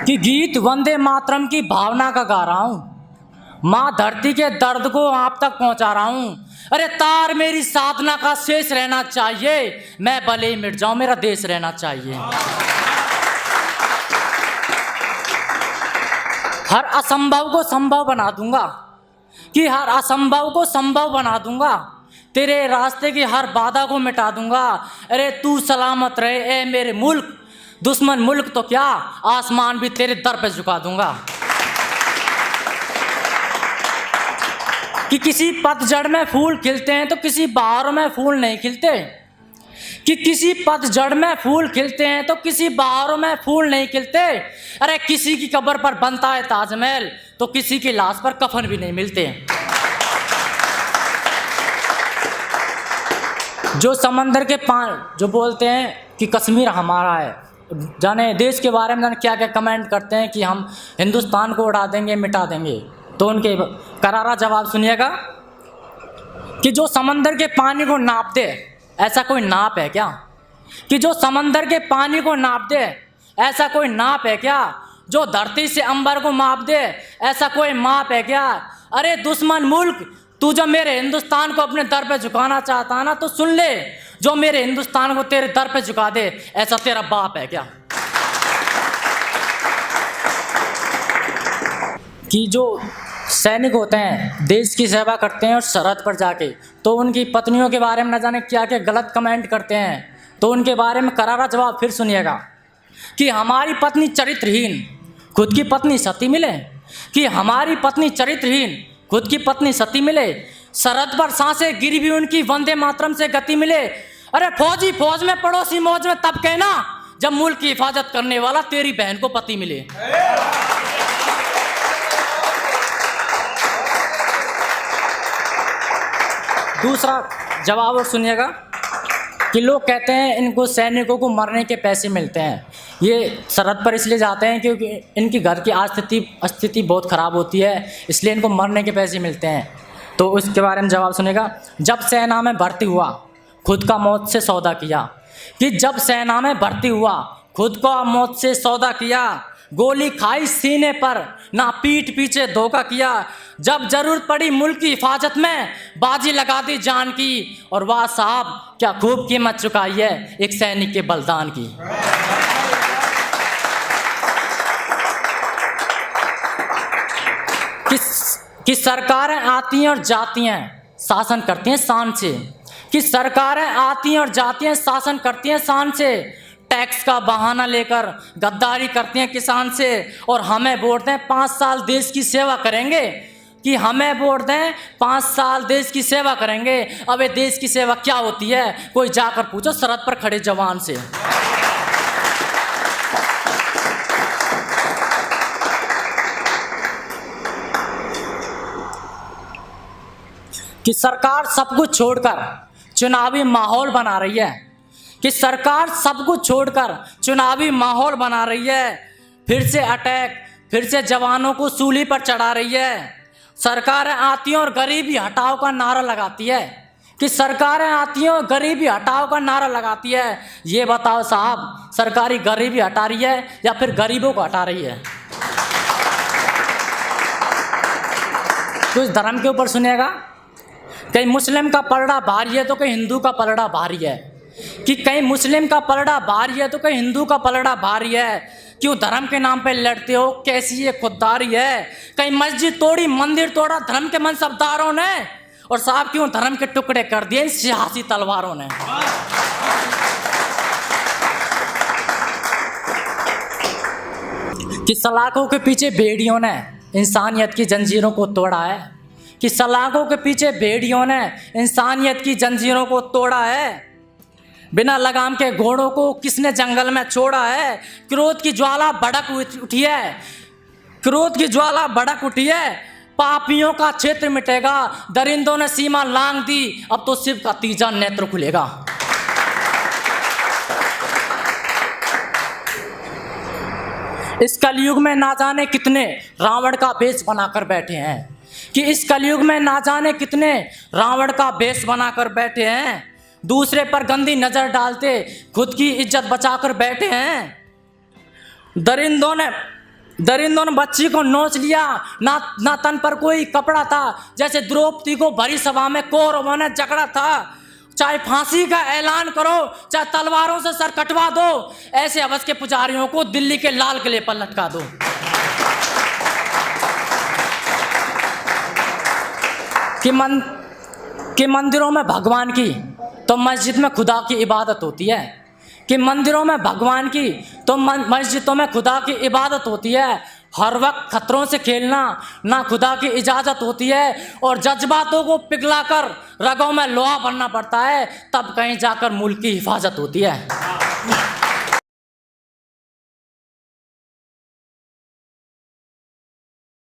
कि गीत वंदे मातरम की भावना का गा रहा हूँ, माँ धरती के दर्द को आप तक पहुँचा रहा हूँ। अरे तार मेरी साधना का शेष रहना चाहिए, मैं भले ही मिट जाऊँ मेरा देश रहना चाहिए। हर असंभव को संभव बना दूंगा, कि हर असंभव को संभव बना दूंगा, तेरे रास्ते की हर बाधा को मिटा दूंगा। अरे तू सलामत रहे ए मेरे मुल्क, दुश्मन मुल्क तो क्या आसमान भी तेरे दर पे झुका दूंगा। कि किसी पतझड़ में फूल खिलते हैं तो किसी बहारों में फूल नहीं खिलते, कि किसी पतझड़ में फूल खिलते हैं तो किसी बहारों में फूल नहीं खिलते। अरे किसी की कब्र पर बनता है ताजमहल तो किसी की लाश पर कफन भी नहीं मिलते। जो समंदर के जो बोलते हैं कि कश्मीर हमारा है, जाने देश के बारे में जाने क्या क्या कमेंट करते हैं कि हम हिंदुस्तान को उड़ा देंगे मिटा देंगे, तो उनके करारा जवाब सुनिएगा कि जो समंदर के पानी को नाप दे ऐसा कोई नाप है क्या? कि जो समंदर के पानी को नाप दे ऐसा कोई नाप है क्या? जो धरती से अंबर को माप दे ऐसा कोई माप है क्या? अरे दुश्मन मुल्क, तू जो मेरे हिंदुस्तान को अपने दर पे झुकाना चाहता ना तो सुन ले, जो मेरे हिंदुस्तान को तेरे दर पे झुका दे ऐसा तेरा बाप है क्या? कि जो सैनिक होते हैं देश की सेवा करते हैं और सरहद पर जाके तो उनकी पत्नियों के बारे में न जाने क्या क्या गलत कमेंट करते हैं, तो उनके बारे में करारा जवाब फिर सुनिएगा कि हमारी पत्नी चरित्रहीन खुद की पत्नी सती मिले, कि हमारी पत्नी चरित्रहीन खुद की पत्नी सती मिले, सरहद पर सांसें गिरी भी उनकी वंदे मातरम से गति मिले। अरे फौजी फौज में पड़ोसी मौज में तब कहना जब मुल्क की हिफाजत करने वाला तेरी बहन को पति मिले। दूसरा जवाब और सुनिएगा कि लोग कहते हैं इनको सैनिकों को मरने के पैसे मिलते हैं, ये सरहद पर इसलिए जाते हैं क्योंकि इनकी घर की स्थिति बहुत ख़राब होती है, इसलिए इनको मरने के पैसे मिलते हैं। तो उसके बारे में जवाब सुनेगा, जब सेना में भर्ती हुआ खुद का मौत से सौदा किया, कि जब सेना में भर्ती हुआ खुद का मौत से सौदा किया, गोली खाई सीने पर ना पीठ पीछे धोखा किया, जब जरूरत पड़ी मुल्क की हिफाजत में बाजी लगा दी जान की, और वाह साहब क्या खूब कीमत चुकाई है एक सैनिक के बलिदान की। कि सरकारें आती हैं और जाती हैं शासन करती हैं शान से, कि सरकारें आती हैं और जाती हैं शासन करती हैं शान से, टैक्स का बहाना लेकर गद्दारी करती हैं किसान से, और हमें वोट दें 5 साल देश की सेवा करेंगे, कि हमें वोट दें 5 साल देश की सेवा करेंगे। अबे देश की सेवा क्या होती है कोई जाकर पूछो सरहद पर खड़े जवान से। कि सरकार सब कुछ छोड़कर चुनावी माहौल बना रही है, कि सरकार सब कुछ छोड़कर चुनावी माहौल बना रही है, फिर से अटैक फिर से जवानों को सूली पर चढ़ा रही है। सरकारें आती हैं और गरीबी हटाओ का नारा लगाती है, कि सरकारें आती हैं और गरीबी हटाओ का नारा लगाती है। ये बताओ साहब सरकारी गरीबी हटा रही है या फिर गरीबों को हटा रही है? तो इस धर्म के ऊपर सुनिएगा, कहीं मुस्लिम का पलड़ा भारी है तो कहीं हिंदू का पलड़ा भारी है, कि कहीं मुस्लिम का पलड़ा भारी है तो कहीं हिंदू का पलड़ा भारी है। क्यों धर्म के नाम पे लड़ते हो, कैसी ये खुददारी है? कहीं मस्जिद तोड़ी मंदिर तोड़ा धर्म के मनसबदारों ने, और साहब क्यों धर्म के टुकड़े कर दिए इन सियासी तलवारों ने। कि सलाखों के पीछे भेड़ियों ने इंसानियत की जंजीरों को तोड़ा है, कि सलाखों के पीछे भेड़ियों ने इंसानियत की जंजीरों को तोड़ा है। बिना लगाम के घोड़ों को किसने जंगल में छोड़ा है? क्रोध की ज्वाला भड़क उठी है, क्रोध की ज्वाला भड़क उठी है, पापियों का क्षेत्र मिटेगा, दरिंदों ने सीमा लांघ दी, अब तो शिव का तीजा नेत्र खुलेगा। इस कलयुग में ना जाने कितने रावण का भेष बनाकर बैठे हैं, कि इस कलयुग में ना जाने कितने रावण का भेष बनाकर बैठे हैं, दूसरे पर गंदी नजर डालते खुद की इज्जत बचाकर बैठे हैं। दरिंदों ने दरिंदों ने बच्ची को नोच लिया, ना ना तन पर कोई कपड़ा था, जैसे द्रौपदी को भरी सभा में कौरवों ने जकड़ा था। चाहे फांसी का ऐलान करो, चाहे तलवारों से सर कटवा दो, ऐसे अवध के पुजारियों को दिल्ली के लाल किले पर लटका दो। कि मंदिरों में भगवान की तो मस्जिद में खुदा की इबादत होती है, कि मंदिरों में भगवान की तो मस्जिदों में खुदा की इबादत होती है। हर वक्त खतरों से खेलना ना खुदा की इजाज़त होती है, और जज्बातों को पिघलाकर रगों में लोहा भरना पड़ता है, तब कहीं जाकर मुल्क की हिफाजत होती है।